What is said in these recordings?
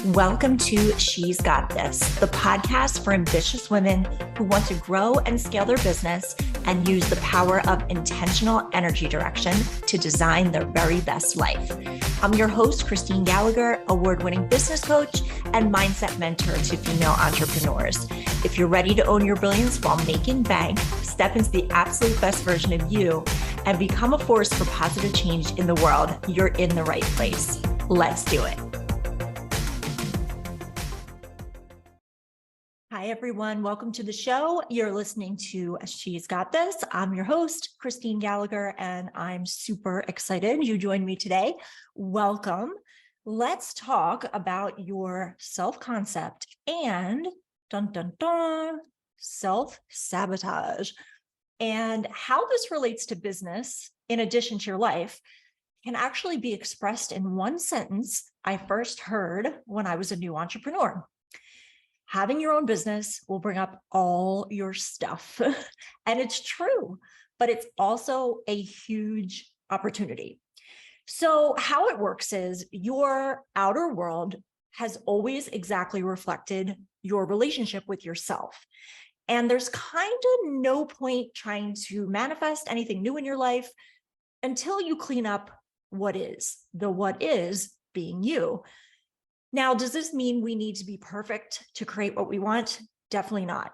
Welcome to She's Got This, the podcast for ambitious women who want to grow and scale their business and use the power of intentional energy direction to design their very best life. I'm your host, Christine Gallagher, award-winning business coach and mindset mentor to female entrepreneurs. If you're ready to own your brilliance while making bank, step into the absolute best version of you, and become a force for positive change in the world, you're in the right place. Let's do it. Hi, everyone. Welcome to the show. You're listening to She's Got This. I'm your host, Christine Gallagher, and I'm super excited you joined me today. Welcome. Let's talk about your self-concept and self-sabotage, and how this relates to business in addition to your life can actually be expressed in one sentence I first heard when I was a new entrepreneur. Having your own business will bring up all your stuff. And it's true, but it's also a huge opportunity. So how it works is your outer world has always exactly reflected your relationship with yourself. And there's kind of no point trying to manifest anything new in your life until you clean up what is, the what is being you. Now, does this mean we need to be perfect to create what we want? Definitely not.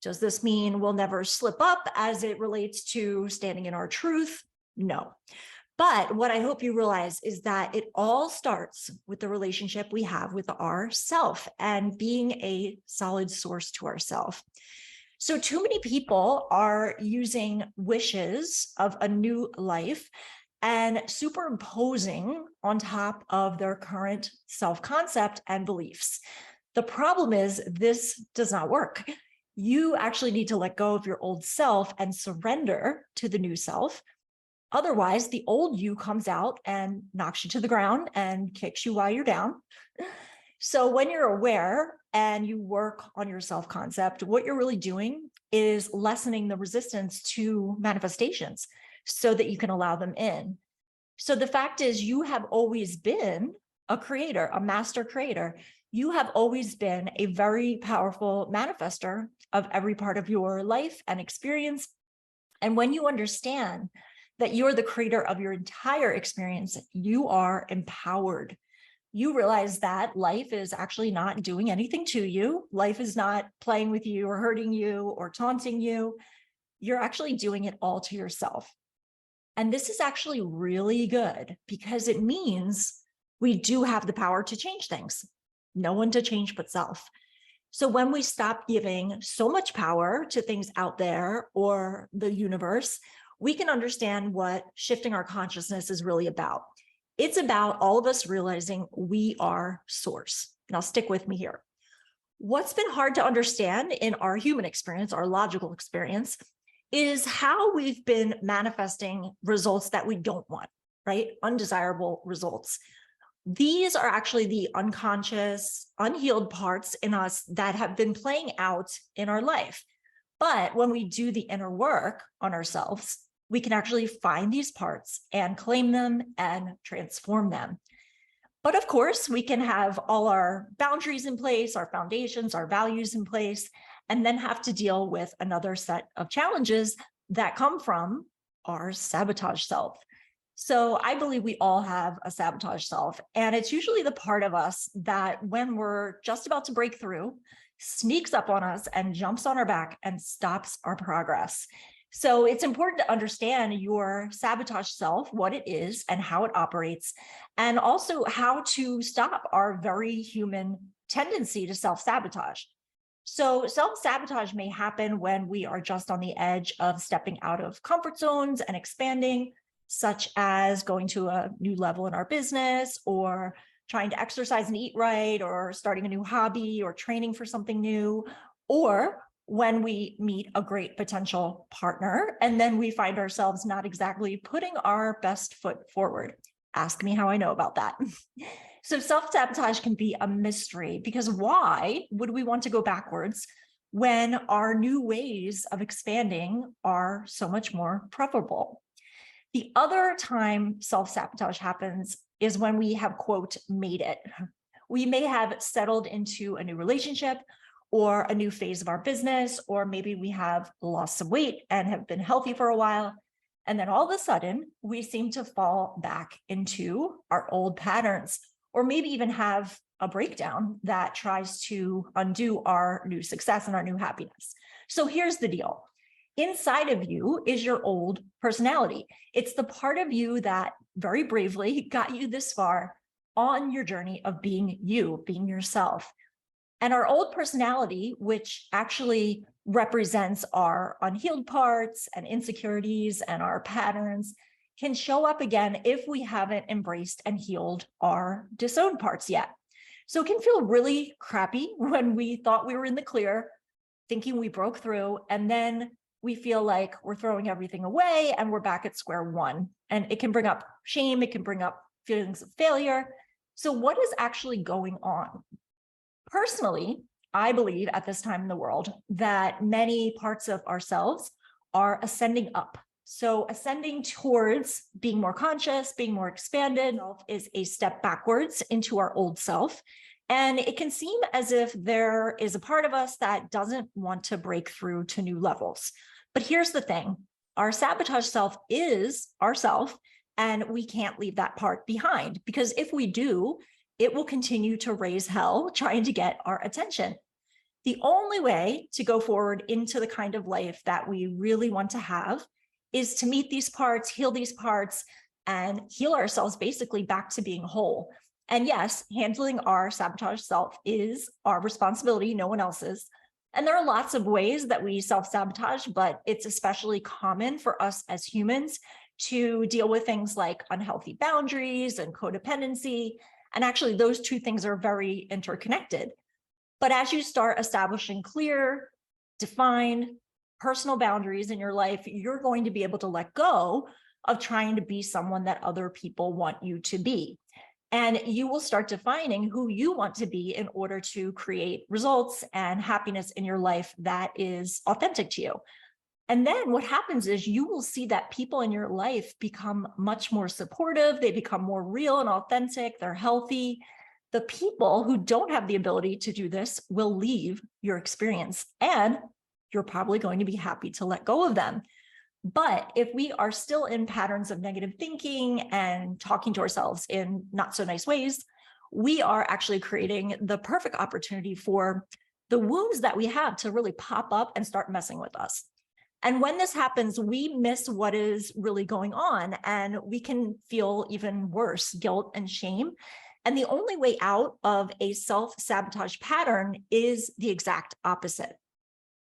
Does this mean we'll never slip up as it relates to standing in our truth? No. But what I hope you realize is that it all starts with the relationship we have with ourself and being a solid source to ourself. So too many people are using wishes of a new life and superimposing on top of their current self-concept and beliefs. The problem is this does not work. You actually need to let go of your old self and surrender to the new self. Otherwise, the old you comes out and knocks you to the ground and kicks you while you're down. So when you're aware and you work on your self-concept, what you're really doing is lessening the resistance to manifestations so that you can allow them in. So the fact is, you have always been a creator, a master creator. You have always been a very powerful manifester of every part of your life and experience. And when you understand that you're the creator of your entire experience, you are empowered. You realize that life is actually not doing anything to you. Life is not playing with you or hurting you or taunting you. You're actually doing it all to yourself. And this is actually really good because it means we do have the power to change things. No one to change but self. So when we stop giving so much power to things out there or the universe, we can understand what shifting our consciousness is really about. It's about all of us realizing we are source. Now stick with me here. What's been hard to understand in our human experience, our logical experience, is how we've been manifesting results that we don't want, right? Undesirable results. These are actually the unconscious, unhealed parts in us that have been playing out in our life. But when we do the inner work on ourselves, we can actually find these parts and claim them and transform them. But of course, we can have all our boundaries in place, our foundations, our values in place, and then have to deal with another set of challenges that come from our sabotage self. So I believe we all have a sabotage self, and it's usually the part of us that when we're just about to break through, sneaks up on us and jumps on our back and stops our progress. So it's important to understand your sabotage self, what it is and how it operates, and also how to stop our very human tendency to self-sabotage. So self-sabotage may happen when we are just on the edge of stepping out of comfort zones and expanding, such as going to a new level in our business or trying to exercise and eat right, or starting a new hobby or training for something new, or when we meet a great potential partner and then we find ourselves not exactly putting our best foot forward. Ask me how I know about that. So self-sabotage can be a mystery because why would we want to go backwards when our new ways of expanding are so much more preferable? The other time self-sabotage happens is when we have, quote, made it. We may have settled into a new relationship or a new phase of our business, or maybe we have lost some weight and have been healthy for a while. And then all of a sudden, we seem to fall back into our old patterns, or maybe even have a breakdown that tries to undo our new success and our new happiness. So here's the deal. Inside of you is your old personality. It's the part of you that very bravely got you this far on your journey of being you, being yourself. And our old personality, which actually represents our unhealed parts and insecurities and our patterns, can show up again if we haven't embraced and healed our disowned parts yet. So it can feel really crappy when we thought we were in the clear, thinking we broke through, and then we feel like we're throwing everything away and we're back at square one. And it can bring up shame, it can bring up feelings of failure. So what is actually going on? Personally, I believe at this time in the world that many parts of ourselves are ascending up. So ascending towards being more conscious, being more expanded is a step backwards into our old self. And it can seem as if there is a part of us that doesn't want to break through to new levels. But here's the thing, our sabotage self is ourself, and we can't leave that part behind, because if we do, it will continue to raise hell trying to get our attention. The only way to go forward into the kind of life that we really want to have is to meet these parts, heal these parts, and heal ourselves basically back to being whole. And yes, handling our sabotage self is our responsibility, no one else's. And there are lots of ways that we self-sabotage, but it's especially common for us as humans to deal with things like unhealthy boundaries and codependency. And actually, those two things are very interconnected. But as you start establishing clear, defined, personal boundaries in your life, you're going to be able to let go of trying to be someone that other people want you to be. And you will start defining who you want to be in order to create results and happiness in your life that is authentic to you. And then what happens is you will see that people in your life become much more supportive. They become more real and authentic. They're healthy. The people who don't have the ability to do this will leave your experience, and you're probably going to be happy to let go of them. But if we are still in patterns of negative thinking and talking to ourselves in not so nice ways, we are actually creating the perfect opportunity for the wounds that we have to really pop up and start messing with us. And when this happens, we miss what is really going on, and we can feel even worse, guilt and shame. And the only way out of a self-sabotage pattern is the exact opposite.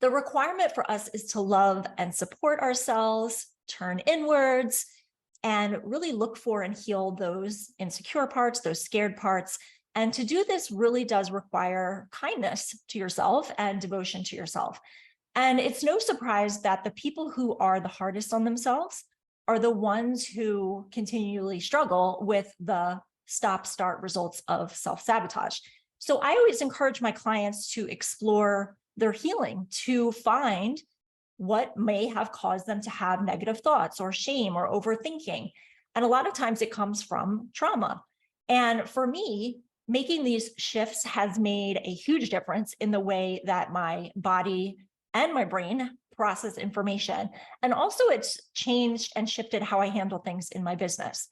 The requirement for us is to love and support ourselves, turn inwards, and really look for and heal those insecure parts, those scared parts. And to do this really does require kindness to yourself and devotion to yourself. And it's no surprise that the people who are the hardest on themselves are the ones who continually struggle with the stop-start results of self-sabotage. So I always encourage my clients to explore their healing, to find what may have caused them to have negative thoughts or shame or overthinking. And a lot of times it comes from trauma. And for me, making these shifts has made a huge difference in the way that my body and my brain process information. And also it's changed and shifted how I handle things in my business.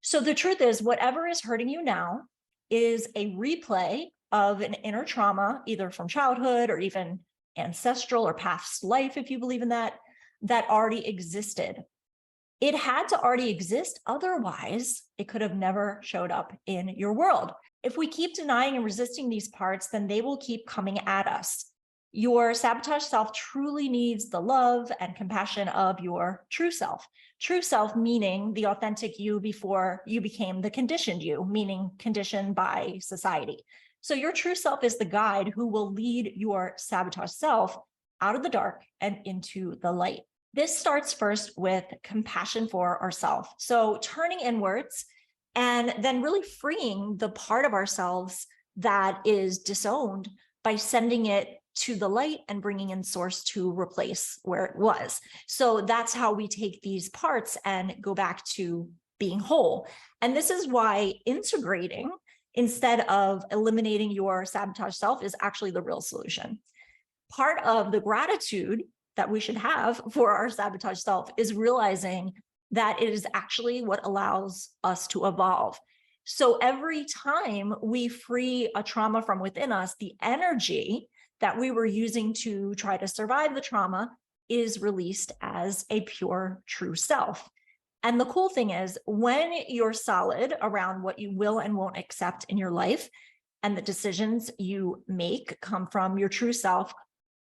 So the truth is, whatever is hurting you now is a replay of an inner trauma, either from childhood or even ancestral or past life, if you believe in that, that already existed. It had to already exist, otherwise it could have never showed up in your world. If we keep denying and resisting these parts, then they will keep coming at us. Your sabotage self truly needs the love and compassion of your true self. True self meaning the authentic you before you became the conditioned you, meaning conditioned by society. So your true self is the guide who will lead your sabotage self out of the dark and into the light. This starts first with compassion for ourselves. So turning inwards and then really freeing the part of ourselves that is disowned by sending it to the light and bringing in source to replace where it was. So that's how we take these parts and go back to being whole. And this is why integrating instead of eliminating your sabotage self is actually the real solution. Part of the gratitude that we should have for our sabotage self is realizing that it is actually what allows us to evolve. So every time we free a trauma from within us, the energy that we were using to try to survive the trauma is released as a pure, true self. And the cool thing is, when you're solid around what you will and won't accept in your life, and the decisions you make come from your true self,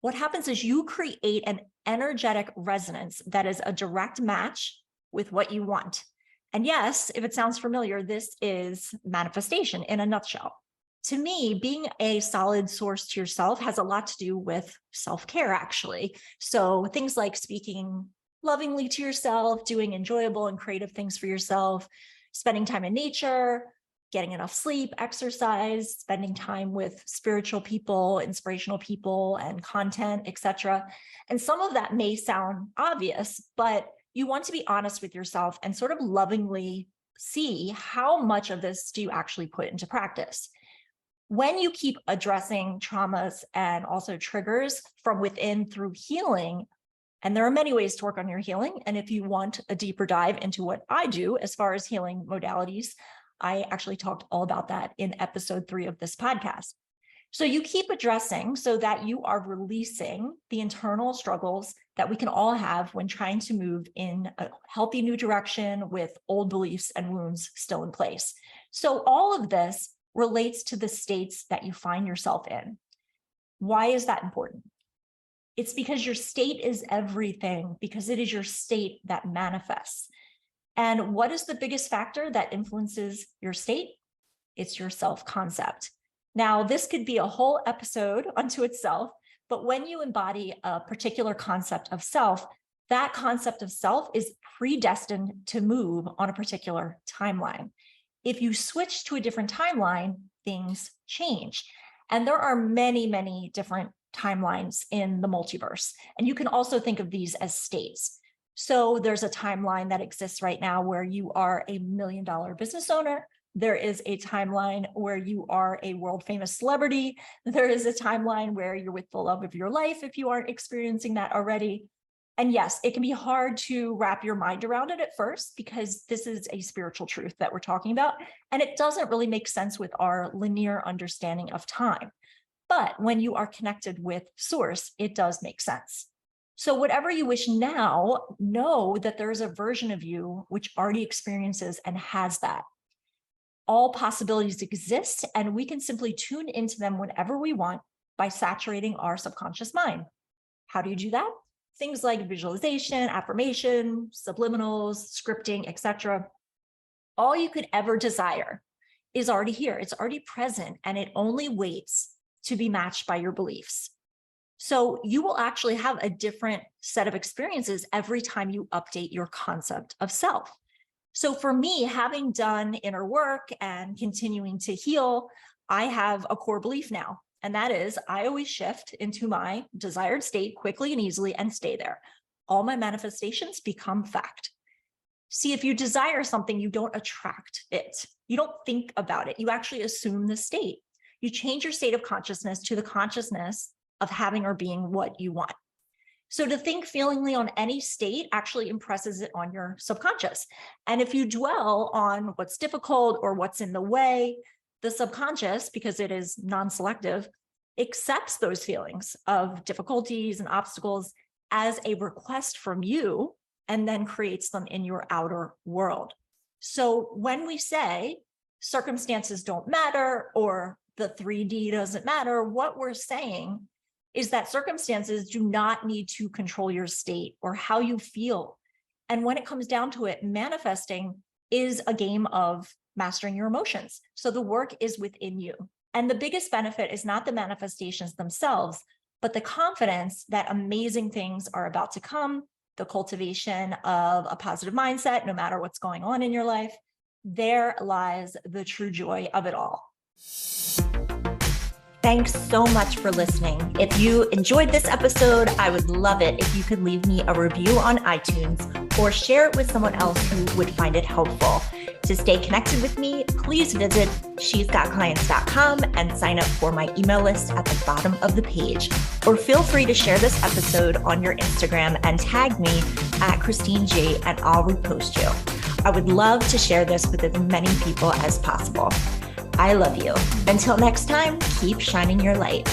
what happens is you create an energetic resonance that is a direct match with what you want. And yes, if it sounds familiar, this is manifestation in a nutshell. To me, being a solid source to yourself has a lot to do with self-care, actually. So things like speaking lovingly to yourself, doing enjoyable and creative things for yourself, spending time in nature, getting enough sleep, exercise, spending time with spiritual people, inspirational people, and content, etc. And some of that may sound obvious, but you want to be honest with yourself and sort of lovingly see how much of this do you actually put into practice. When you keep addressing traumas and also triggers from within through healing, and there are many ways to work on your healing. And if you want a deeper dive into what I do as far as healing modalities, I actually talked all about that in episode 3 of this podcast. So you keep addressing so that you are releasing the internal struggles that we can all have when trying to move in a healthy new direction with old beliefs and wounds still in place. So all of this relates to the states that you find yourself in. Why is that important? It's because your state is everything, because it is your state that manifests. And what is the biggest factor that influences your state? It's your self-concept. Now, this could be a whole episode unto itself, but when you embody a particular concept of self, that concept of self is predestined to move on a particular timeline. If you switch to a different timeline, things change. And there are many, many different timelines in the multiverse. And you can also think of these as states. So there's a timeline that exists right now where you are a $1 million business owner. There is a timeline where you are a world famous celebrity. There is a timeline where you're with the love of your life if you aren't experiencing that already. And yes, it can be hard to wrap your mind around it at first because this is a spiritual truth that we're talking about. And it doesn't really make sense with our linear understanding of time. But when you are connected with source, it does make sense. So whatever you wish now, know that there is a version of you which already experiences and has that. All possibilities exist, and we can simply tune into them whenever we want by saturating our subconscious mind. How do you do that? Things like visualization, affirmation, subliminals, scripting, etc. All you could ever desire is already here. It's already present, and it only waits to be matched by your beliefs. So you will actually have a different set of experiences every time you update your concept of self. So for me, having done inner work and continuing to heal, I have a core belief now. And that is, I always shift into my desired state quickly and easily and stay there. All my manifestations become fact. See, if you desire something, you don't attract it. You don't think about it. You actually assume the state. You change your state of consciousness to the consciousness of having or being what you want. So to think feelingly on any state actually impresses it on your subconscious. And if you dwell on what's difficult or what's in the way, the subconscious, because it is non-selective, accepts those feelings of difficulties and obstacles as a request from you and then creates them in your outer world. So when we say circumstances don't matter or the 3D doesn't matter, what we're saying is that circumstances do not need to control your state or how you feel. And when it comes down to it, manifesting is a game of mastering your emotions. So the work is within you. And the biggest benefit is not the manifestations themselves, but the confidence that amazing things are about to come, the cultivation of a positive mindset, no matter what's going on in your life. There lies the true joy of it all. Thanks so much for listening. If you enjoyed this episode, I would love it if you could leave me a review on iTunes or share it with someone else who would find it helpful. To stay connected with me, please visit shesgotclients.com and sign up for my email list at the bottom of the page. Or feel free to share this episode on your Instagram and tag me at Christine G, and I'll repost you. I would love to share this with as many people as possible. I love you. Until next time, keep shining your light.